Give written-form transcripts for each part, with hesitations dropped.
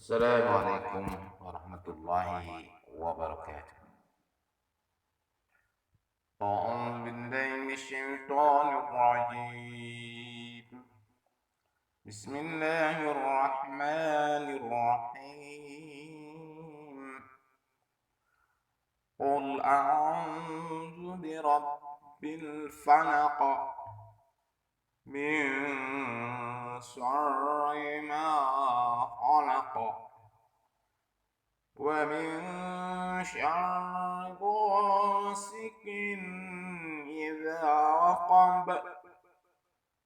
Assalamualaikum warahmatullahi wabarakatuh. أعوذ بالله من الشيطان الرجيم. بسم الله الرحمن الرحيم. قل أعوذ برب الفلق من شر ما خلق ومن شر غاسق إذا وقب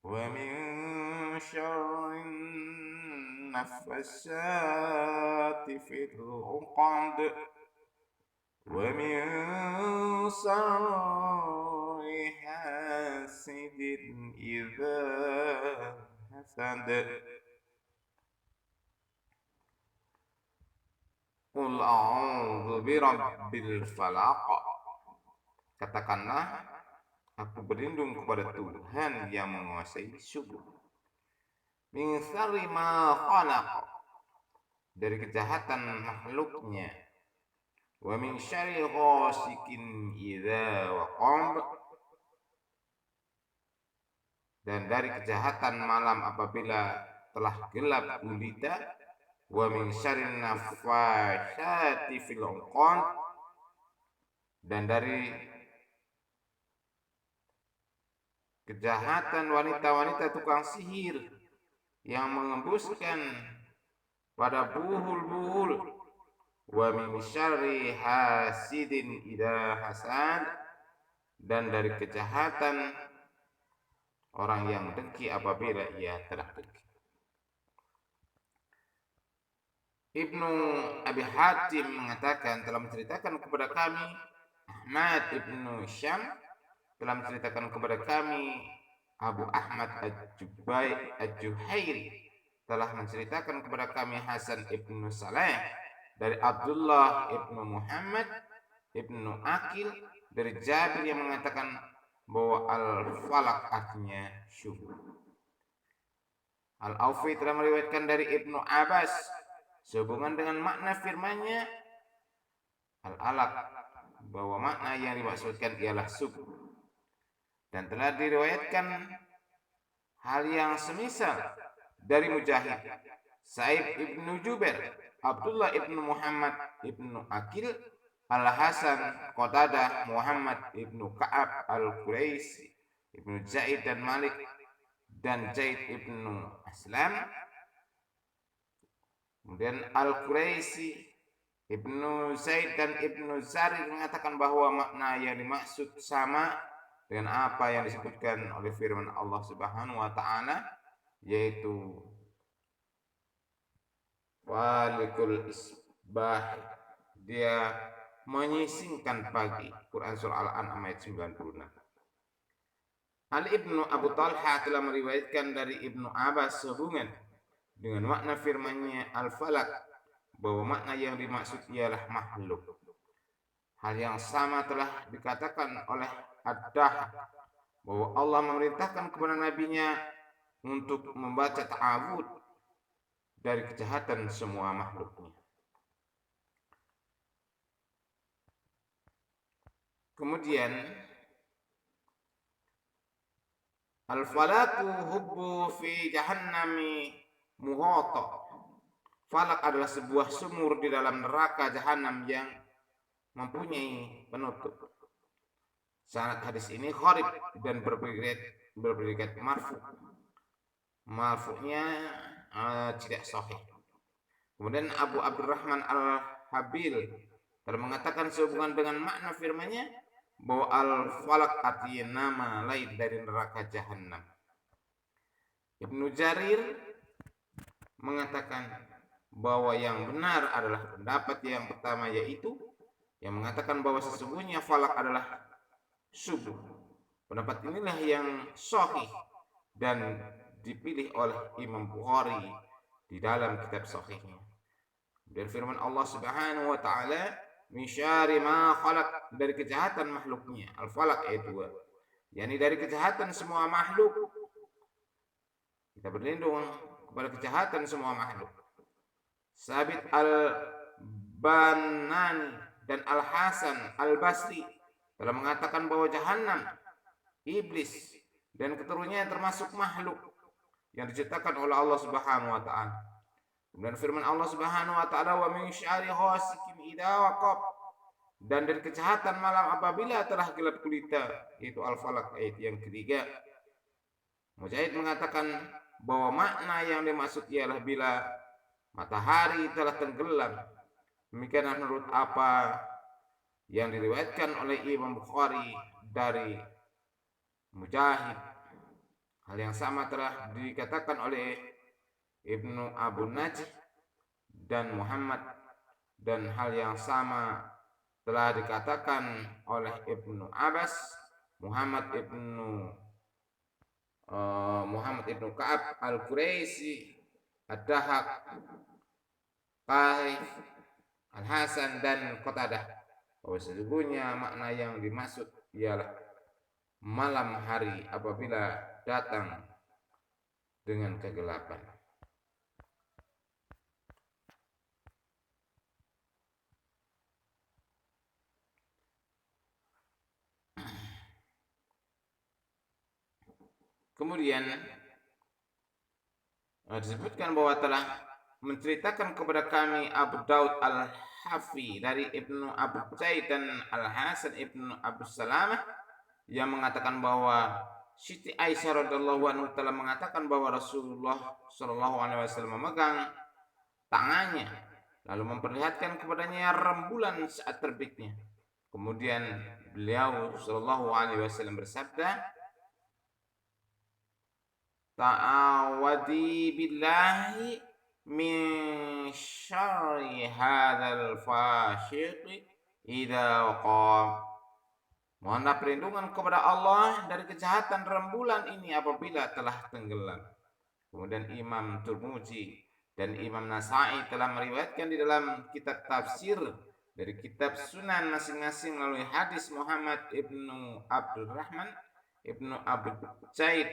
ومن شر النفسات في العقد ومن شر حاسد إذا حسد. Qul a'udzu birabbil falaq. Katakanlah, aku berlindung kepada Tuhan yang menguasai subuh. Min syarri ma khalaq, dari kejahatan makhluknya. Wa min syarri ghasikin idza waqab, dan dari kejahatan malam apabila telah gelap gulita. Wa min syarrin naffatsati fil 'uqad, dan dari kejahatan wanita-wanita tukang sihir yang mengembuskan pada buhul-buhul. Wa min syarri hasidin idza hasad, dan dari kejahatan orang yang dengki apabila ia telah dengki. Ibnu Abi Hatim mengatakan, telah menceritakan kepada kami, Ahmad ibnu Syam telah menceritakan kepada kami, Abu Ahmad Al-Juhairi telah menceritakan kepada kami, Hasan ibnu Saleh dari Abdullah ibnu Muhammad ibnu Akil dari Jabir yang mengatakan bahwa al-falak artinya subuh. Al-Aufi telah meriwayatkan dari Ibnu Abbas sehubungan dengan makna firman-Nya al-alaq, bahwa makna yang dimaksudkan ialah subuh. Dan telah diriwayatkan hal yang semisal dari Mujahid, Sa'id ibnu Jubair, Abdullah ibnu Muhammad ibnu Akil, Al-Hasan, Qatadah, Muhammad ibnu Ka'ab al-Quraisy, ibnu Zaid dan Malik dan Zaid ibnu Aslam. Kemudian Al-Quraisy, Ibnu Zaid dan Ibnu Zari mengatakan bahwa makna yang dimaksud sama dengan apa yang disebutkan oleh firman Allah Subhanahu wa taala, yaitu walikul isbah, dia menyisingkan pagi. Quran surah Al-An'am ayat 96. Ali ibnu Abu Talha telah meriwayatkan dari Ibnu Abbas sehubungan dengan makna firman-Nya al-falak, bahwa makna yang dimaksud ialah makhluk. Hal yang sama telah dikatakan oleh Ad-Dahhak, bahwa Allah memerintahkan kepada nabinya untuk membaca ta'awud dari kejahatan semua makhluknya. Kemudian al-falaku hubbu fi jahannami muhata. Falak adalah sebuah sumur di dalam neraka jahanam yang mempunyai penutup. Sanad hadis ini gharib dan berpredikat marfu. Marfu'nya tidak sahih. Kemudian Abu Abdurrahman Al-Habil telah mengatakan sehubungan dengan makna firman-Nya bahwa al-falak artinya nama lain dari neraka jahanam. Ibnu Jarir mengatakan bahwa yang benar adalah pendapat yang pertama, yaitu yang mengatakan bahwa sesungguhnya falak adalah subuh. Pendapat inilah yang sahih dan dipilih oleh Imam Bukhari di dalam kitab sahihnya. Dan firman Allah Subhanahu wa taala, min syarri ma khalaq, dari kejahatan makhluknya. Al-falaq ayat 2, yakni dari kejahatan semua makhluk. Kita berlindung kepada kejahatan semua makhluk. Sabit al-Banani dan Al-Hasan al-Basri telah mengatakan bahwa jahanam, iblis dan keturunannya termasuk makhluk yang diciptakan oleh Allah Subhanahu wa taala. Kemudian firman Allah Subhanahu wa taala, wa min syarri ghasikin idza waqab, dan dari kejahatan malam apabila telah gelap gulita, itu Al-Falaq ayat yang ketiga. Mujahid mengatakan bahwa makna yang dimaksud ialah bila matahari telah tenggelam. Demikian menurut apa yang diriwayatkan oleh Imam Bukhari dari Mujahid. Hal yang sama telah dikatakan oleh Ibnu Abu Najih dan Muhammad, dan hal yang sama telah dikatakan oleh Ibnu Abbas, Muhammad ibnu Ka'ab al-Quraisy, Ad-Dahak, Qaif, Al-Hasan dan Qatadah, bahwa sesungguhnya makna yang dimaksud ialah malam hari apabila datang dengan kegelapan. Kemudian disebutkan bahwa telah menceritakan kepada kami Abu Daud al-Hafi dari Ibnu Abu Zaid dan Al-Hasan Ibnu Abu Salamah yang mengatakan bahwa Siti Aisyah radhiyallahu anha telah mengatakan bahwa Rasulullah shallallahu alaihi wasallam memegang tangannya lalu memperlihatkan kepadanya rembulan saat terbitnya. Kemudian beliau shallallahu alaihi wasallam bersabda, ta'awadi billahi min syarri hadzal fasyiqi idza waqab. Mohonlah perlindungan kepada Allah dari kejahatan rembulan ini apabila telah tenggelam. Kemudian Imam Tirmidzi dan Imam Nasa'i telah meriwayatkan di dalam kitab tafsir dari kitab Sunan masing-masing melalui hadis Muhammad ibnu Abdurrahman ibnu Abu Zaid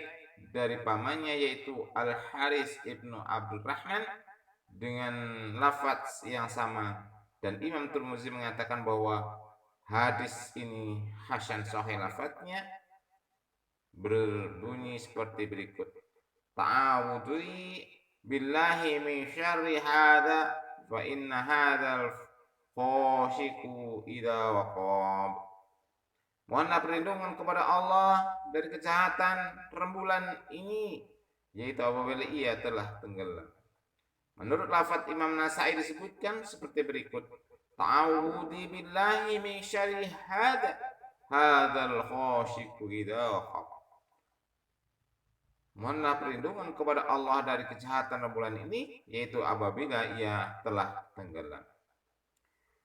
dari pamannya yaitu Al-Haris ibnu Abdurrahman dengan lafaz yang sama, dan Imam Tirmidzi mengatakan bahwa hadis ini hasan sahih. Lafaznya berbunyi seperti berikut: ta'awudhu billahi min syarri hadza fa inna hadzal khashiku idza waqab. Mohonlah perlindungan kepada Allah dari kejahatan rembulan ini, yaitu apabila ia telah tenggelam. Menurut lafaz Imam Nasa'i disebutkan seperti berikut: ta'awudhi billahi min syarri hadzal khashiku idza waqab. Mohonlah perlindungan kepada Allah dari kejahatan rembulan ini, yaitu apabila ia telah tenggelam.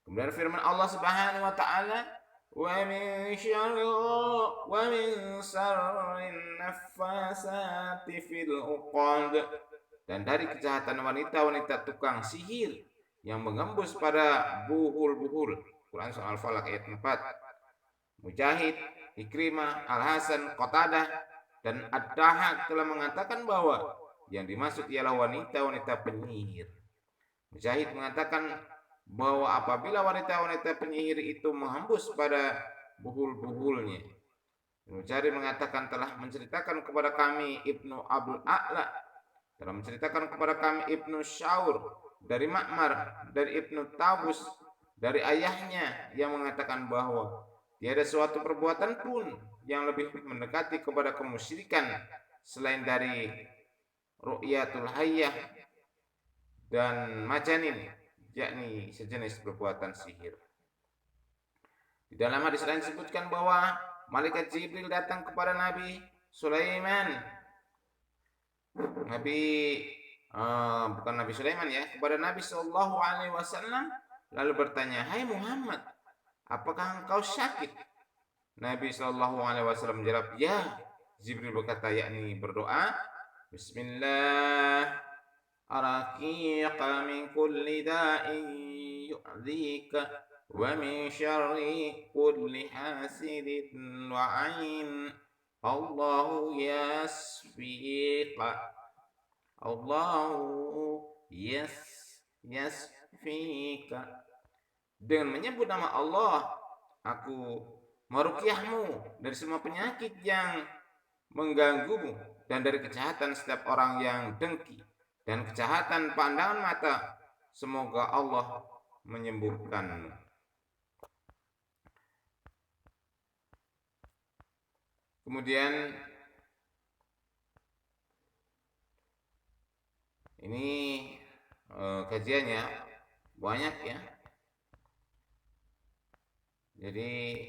Kemudian firman Allah Subhanahu wa taala, وَمِن شَرِّ النَّفَّاثَاتِ فِي الْعُقَدِ, dan dari kejahatan wanita-wanita tukang sihir yang mengembus pada buhul-buhul. Quran surah Al-Falaq ayat 4. Mujahid, Ikrimah, Al-Hasan, Qatadah dan Ad-Dahak telah mengatakan bahwa yang dimaksud ialah wanita-wanita penyihir. Mujahid mengatakan bahwa apabila wanita-wanita penyihir itu menghembus pada buhul-buhulnya. Mujahid mengatakan telah menceritakan kepada kami Ibnu Abdul A'la, telah menceritakan kepada kami Ibnu Syaur dari Ma'mar, dari Ibnu Tabus, dari ayahnya yang mengatakan bahwa tiada suatu perbuatan pun yang lebih mendekati kepada kemusyrikan selain dari ru'yatul hayyah dan majanin, yakni sejenis perbuatan sihir. Di dalam hadis lain disebutkan bahwa malaikat Jibril datang kepada Nabi Sulaiman, bukan Nabi Sulaiman ya, kepada Nabi Shallallahu Alaihi Wasallam, lalu bertanya, hai Muhammad, apakah engkau sakit? Nabi Shallallahu Alaihi Wasallam menjawab, ya. Jibril berkata, yakni berdoa, Bismillah araqiqa min kulli da'in yu'dhika wa min syarri kulli hasidin wa ain. Allahu yasfiqa. Allahu yasfika. Dengan menyebut nama Allah, aku meruqyahmu dari semua penyakit yang mengganggumu dan dari kejahatan setiap orang yang dengki dan kejahatan pandangan mata. Semoga Allah menyembuhkanmu. Kemudian ini kajiannya banyak ya. Jadi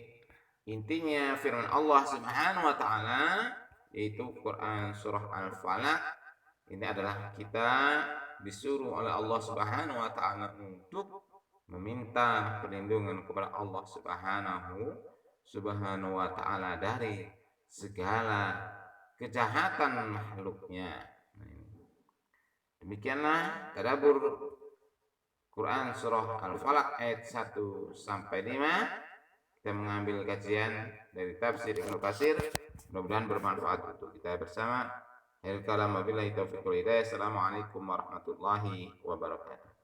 intinya firman Allah Subhanahu wa taala yaitu Quran surah Al-Falaq ini adalah kita disuruh oleh Allah Subhanahu wa taala untuk meminta perlindungan kepada Allah Subhanahu wa taala dari segala kejahatan makhluknya. Demikianlah tadabbur Quran surah Al-Falaq ayat 1 sampai 5. Kita mengambil kajian dari tafsir Ibnu Katsir. Mudah-mudahan bermanfaat untuk kita bersama. Assalamualaikum warahmatullahi wabarakatuh.